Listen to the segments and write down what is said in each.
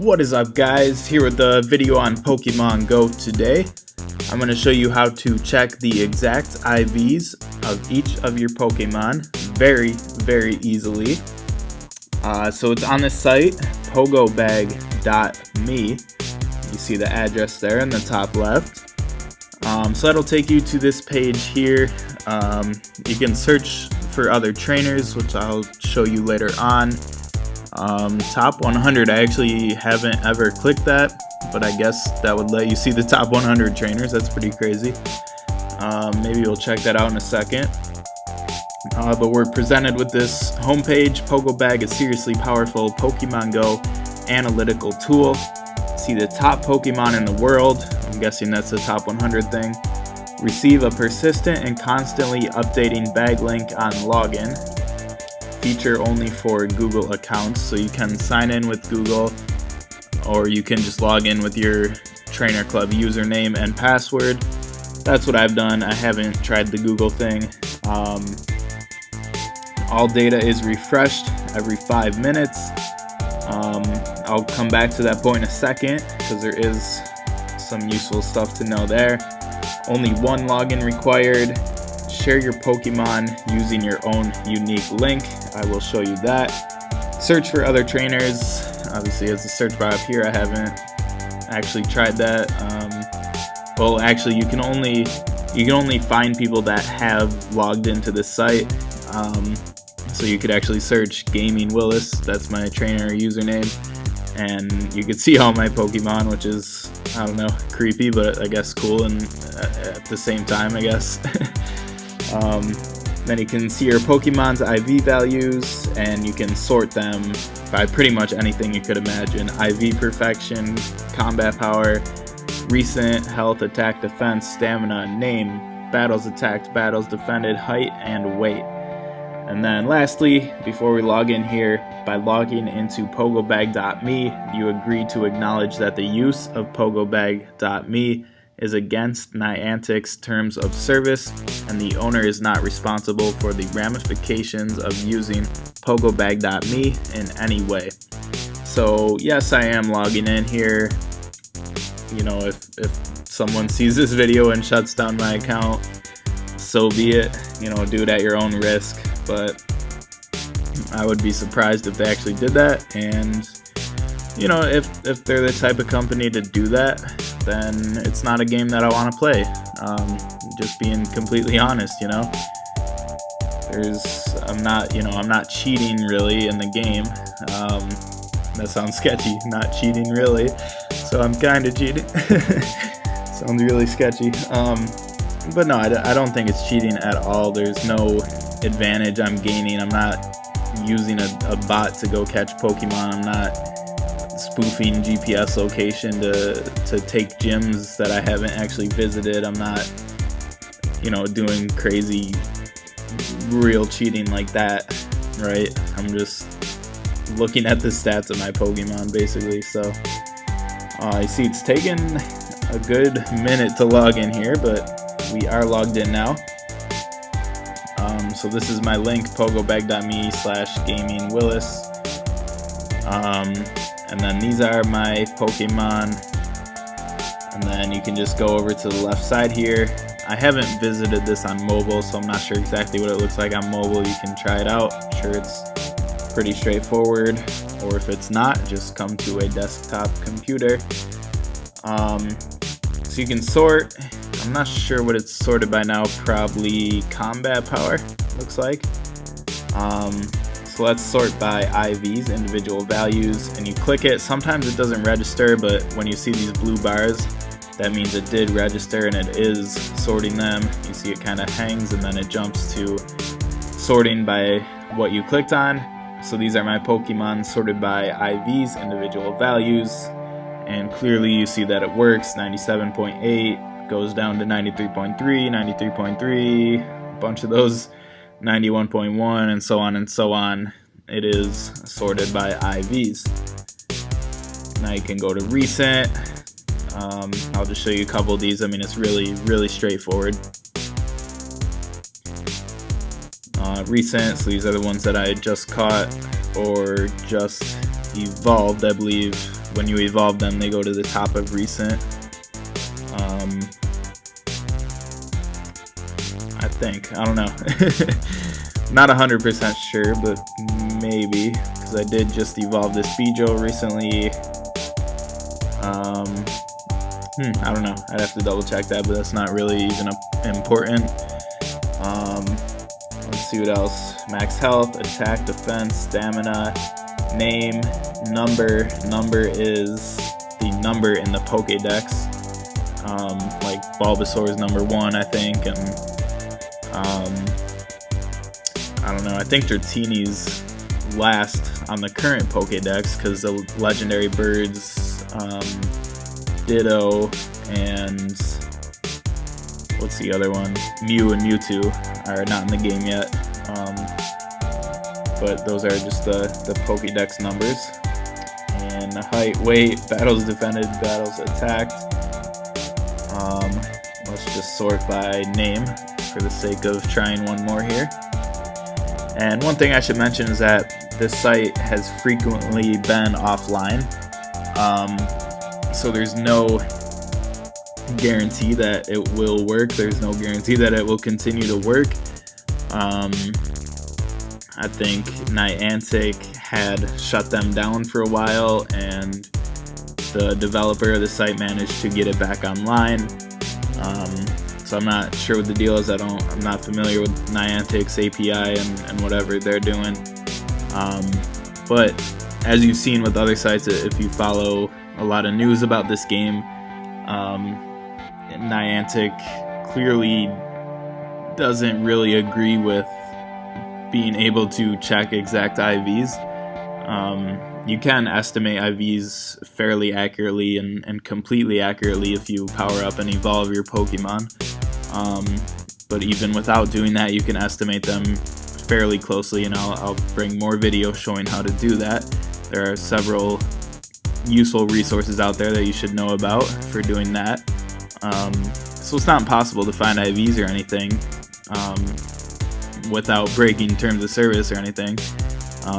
What is up, guys? Here with the video on Pokemon Go today. I'm going to show you how to check the exact IVs of each of your Pokemon very easily. So it's on this site, pogobag.me. You see the address there in the top left. So that'll take you to this page here. You can search for other trainers, which I'll show you later on. Top 100, I actually haven't ever clicked that, but I guess that would let you see the top 100 trainers. That's pretty crazy. Maybe we'll check that out in a second. But we're presented with this homepage. Pogobag is seriously powerful Pokemon Go analytical tool. See the top Pokemon in the world. I'm guessing that's the top 100 thing. Receive a persistent and constantly updating bag link on login. Feature only for Google accounts, so you can sign in with Google, or you can just log in with your Trainer Club username and password. That's what I've done. I haven't tried the Google thing. All data is refreshed every 5 minutes. I'll come back to that point in a second because there is some useful stuff to know there. Only one login required. Share your Pokemon using your own unique link. I will show you that. Search for other trainers. Obviously, it's a search bar up here. I haven't actually tried that. Well, actually, you can only find people that have logged into this site. So you could actually search Gaming Willis. That's my trainer username, and you could see all my Pokemon, which is, I don't know, creepy, but I guess cool, and at the same time, I guess. Then you can see your Pokemon's IV values, and you can sort them by pretty much anything you could imagine. IV perfection, combat power, recent, health, attack, defense, stamina, name, battles attacked, battles defended, height, and weight. And then lastly, before we log in here, by logging into pogobag.me, you agree to acknowledge that the use of pogobag.me is against Niantic's terms of service, and the owner is not responsible for the ramifications of using pogobag.me in any way. So yes, I am logging in here. You know, if someone sees this video and shuts down my account, so be it. You know, do it at your own risk, but I would be surprised if they actually did that. And you know, if they're the type of company to do that, then it's not a game that I want to play. Just being completely honest, you know. I'm not cheating really in the game. That sounds sketchy, not cheating really. So I'm kind of cheating. Sounds really sketchy. But no, I don't think it's cheating at all. There's no advantage I'm gaining. I'm not using a bot to go catch Pokemon. I'm not spoofing GPS location to take gyms that I haven't actually visited. I'm not, you know, doing crazy real cheating like that, right? I'm just looking at the stats of my Pokemon basically. So I see it's taken a good minute to log in here, but we are logged in now. So this is my link, pogobag.me/gamingwillis. And then these are my Pokemon, and then you can just go over to the left side here. I haven't visited this on mobile, so I'm not sure exactly what it looks like on mobile. You can try it out. I'm sure it's pretty straightforward, or if it's not, just come to a desktop computer. So you can sort. I'm not sure what it's sorted by now, probably combat power, looks like. So let's sort by IVs, individual values, and you click it. Sometimes it doesn't register, but when you see these blue bars, that means it did register and it is sorting them. You see it kind of hangs and then it jumps to sorting by what you clicked on. So these are my Pokemon sorted by IVs, individual values, and clearly you see that it works. 97.8 goes down to 93.3, 93.3, a bunch of those 91.1, and so on and so on. It is sorted by IVs. Now you can go to recent. I'll just show you a couple of these. I mean, it's really straightforward. Recent, so these are the ones that I just caught or just evolved, I believe, when you evolve them, they go to the top of recent. I think. I don't know. Not 100% sure, but maybe, because I did just evolve this Bijo recently. I don't know. I'd have to double check that, but that's not really even important. Let's see what else. Max health, attack, defense, stamina, name, number. Number is the number in the Pokédex. Like Bulbasaur is number 1, I think, and I don't know. I think Dratini's last on the current Pokédex because the legendary birds, Ditto, and what's the other one? Mew and Mewtwo are not in the game yet. But those are just the Pokédex numbers. And the height, weight, battles defended, battles attacked. Let's just sort by name for the sake of trying one more here. And one thing I should mention is that this site has frequently been offline. So there's no guarantee that it will work. There's no guarantee that it will continue to work. I think Niantic had shut them down for a while, and the developer of the site managed to get it back online. So I'm not sure what the deal is. I'm not familiar with Niantic's API and whatever they're doing. But as you've seen with other sites, if you follow a lot of news about this game, Niantic clearly doesn't really agree with being able to check exact IVs. You can estimate IVs fairly accurately and completely accurately if you power up and evolve your Pokemon. But even without doing that, you can estimate them fairly closely, and I'll bring more videos showing how to do that. There are several useful resources out there that you should know about for doing that. So it's not impossible to find IVs or anything without breaking terms of service or anything,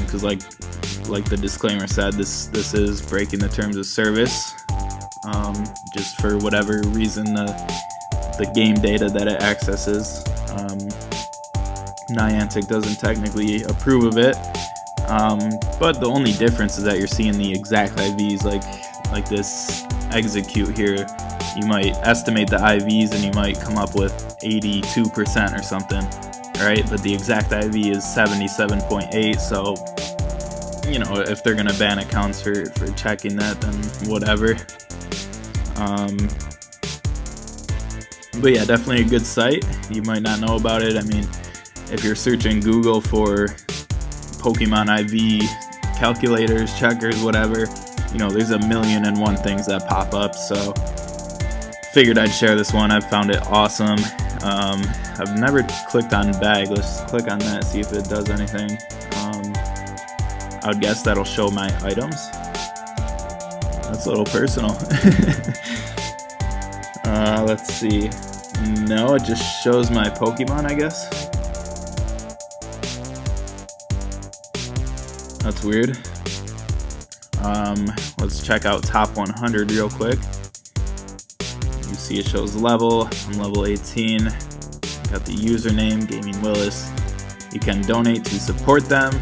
because like the disclaimer said, this is breaking the terms of service, just for whatever reason the game data that it accesses. Niantic doesn't technically approve of it, but the only difference is that you're seeing the exact IVs, like this Execute here. You might estimate the IVs and you might come up with 82% or something, right? But the exact IV is 77.8, so you know, if they're gonna ban accounts for checking that, then whatever. But yeah, definitely a good site. You might not know about it. I mean, if you're searching Google for Pokemon IV calculators, checkers, whatever, you know, there's 1,000,001 things that pop up. So figured I'd share this one. I found it awesome. I've never clicked on bag. Let's click on that, see if it does anything. I would guess that'll show my items. That's a little personal. Let's see. No, it just shows my Pokemon, I guess. That's weird. Let's check out top 100 real quick. You see it shows level. I'm level 18. Got the username, Gaming Willis. You can donate to support them.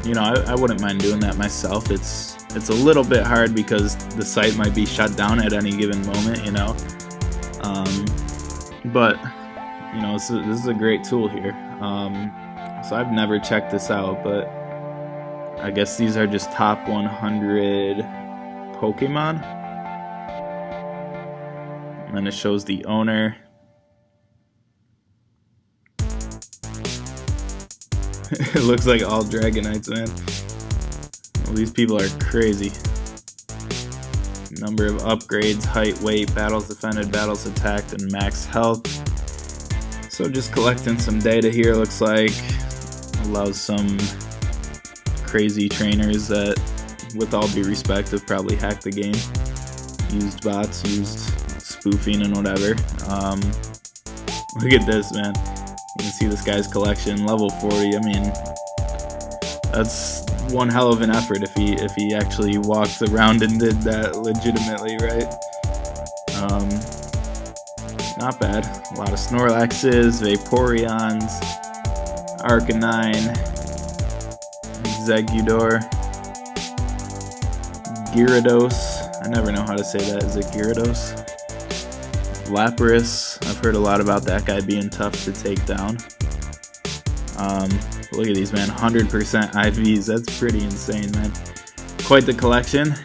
You know, I wouldn't mind doing that myself. It's a little bit hard because the site might be shut down at any given moment, you know. But you know, this is a great tool here. So I've never checked this out, but I guess these are just top 100 Pokemon. And then it shows the owner. It looks like all Dragonites, man. Well, these people are crazy. Number of upgrades, height, weight, battles defended, battles attacked, and max health. So just collecting some data here, looks like. Allows some crazy trainers that, with all due respect, have probably hacked the game. Used bots, used spoofing and whatever. Look at this, man. You can see this guy's collection, level 40. I mean, that's one hell of an effort if he actually walked around and did that legitimately, right? Not bad. A lot of Snorlaxes, Vaporeons, Arcanine, Zegudor, Gyarados. I never know how to say that. Is it Gyarados? Lapras. I've heard a lot about that guy being tough to take down. Look at these, man. 100% IVs. That's pretty insane, man. Quite the collection.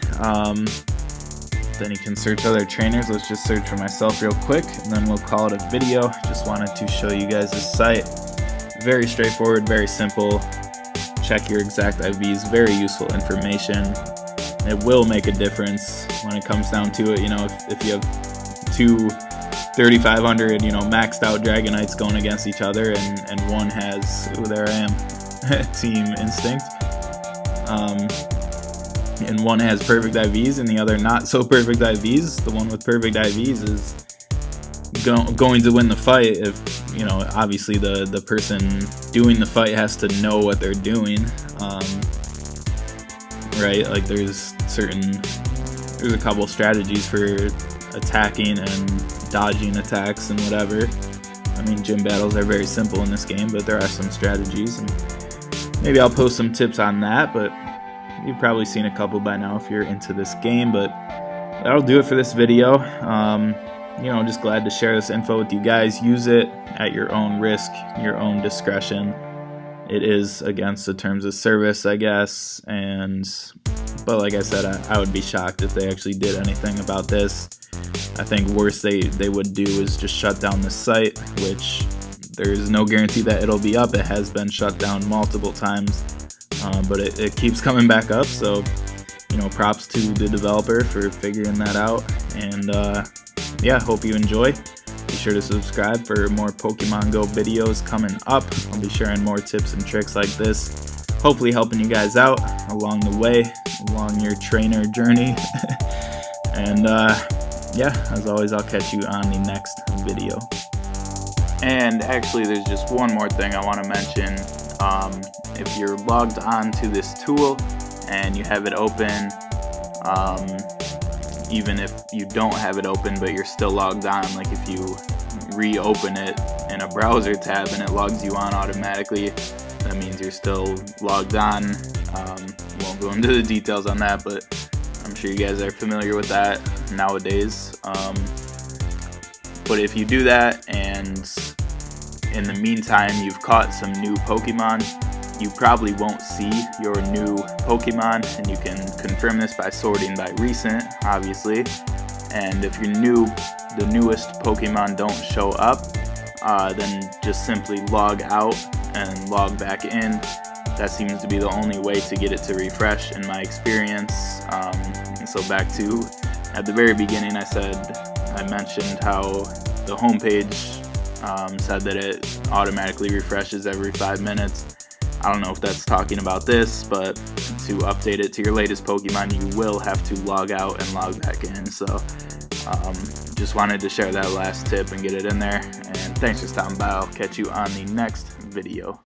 Then you can search other trainers. Let's just search for myself real quick, and then we'll call it a video. Just wanted to show you guys this site. Very straightforward, very simple. Check your exact IVs. Very useful information. It will make a difference when it comes down to it. You know, if you have two 3,500, you know, maxed out Dragonites going against each other, and one has, oh, there I am, Team Instinct. And one has perfect IVs and the other not so perfect IVs. The one with perfect IVs is going to win the fight if, you know, obviously the person doing the fight has to know what they're doing, right? Like there's a couple strategies for attacking and dodging attacks and whatever. I mean, gym battles are very simple in this game, but there are some strategies, and maybe I'll post some tips on that, but you've probably seen a couple by now if you're into this game. But that'll do it for this video. You know, just glad to share this info with you guys. Use it at your own risk, your own discretion. It is against the terms of service, I guess, but like I said, I would be shocked if they actually did anything about this. I think worst they would do is just shut down the site, which there's no guarantee that it'll be up. It has been shut down multiple times. But it keeps coming back up, so, you know, props to the developer for figuring that out. And yeah, hope you enjoy. Be sure to subscribe for more Pokemon Go videos coming up. I'll be sharing more tips and tricks like this, hopefully helping you guys out along the way, along your trainer journey. And yeah, as always, I'll catch you on the next video. And actually, there's just one more thing I want to mention. If you're logged on to this tool and you have it open, even if you don't have it open but you're still logged on, like if you reopen it in a browser tab and it logs you on automatically, that means you're still logged on. Won't go into the details on that, but I'm sure you guys are familiar with that nowadays. But if you do that and in the meantime you've caught some new Pokemon, you probably won't see your new Pokemon, and you can confirm this by sorting by recent, obviously. And if the newest Pokemon don't show up, then just simply log out and log back in. That seems to be the only way to get it to refresh in my experience. And so back to at the very beginning, I mentioned how the homepage said that it automatically refreshes every 5 minutes. I don't know if that's talking about this, but to update it to your latest Pokemon, you will have to log out and log back in. So just wanted to share that last tip and get it in there. And thanks for stopping by. I'll catch you on the next video.